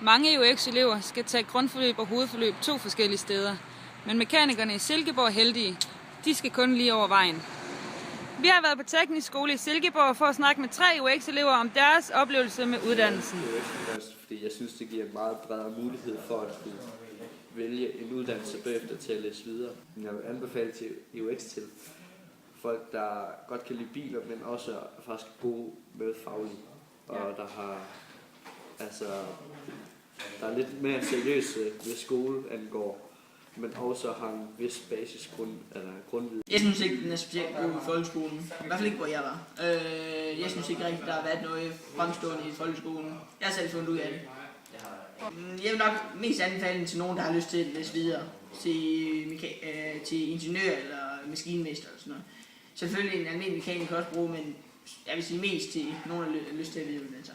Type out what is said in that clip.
Mange UX-elever skal tage grundforløb og hovedforløb 2 forskellige steder, men mekanikerne i Silkeborg er heldige. De skal kun lige over vejen. Vi har været på teknisk skole i Silkeborg for at snakke med 3 UX-elever om deres oplevelse med uddannelsen. Fordi jeg synes, det giver en meget bredere mulighed for at kunne vælge en uddannelse bagefter til at læse videre. Jeg vil anbefale til UX til folk, der godt kan lide biler, men også er faktisk gode med fagligt. Og der er lidt mere seriøse ved skole angår, men også har en vis grundviden. Jeg synes ikke, den er specielt god i folkeskolen. I hvert fald ikke, hvor jeg var. Jeg synes ikke rigtigt, der har været noget fremstående i folkeskolen. Jeg har selv fundet ud af det. Jeg vil nok mest anbefale den til nogen, der har lyst til at læse videre. Til ingeniør eller maskinmester eller sådan noget. Selvfølgelig en almindelig mekaniker kan også bruge, men jeg vil sige mest til nogen, der har lyst til at videreuddanne sig.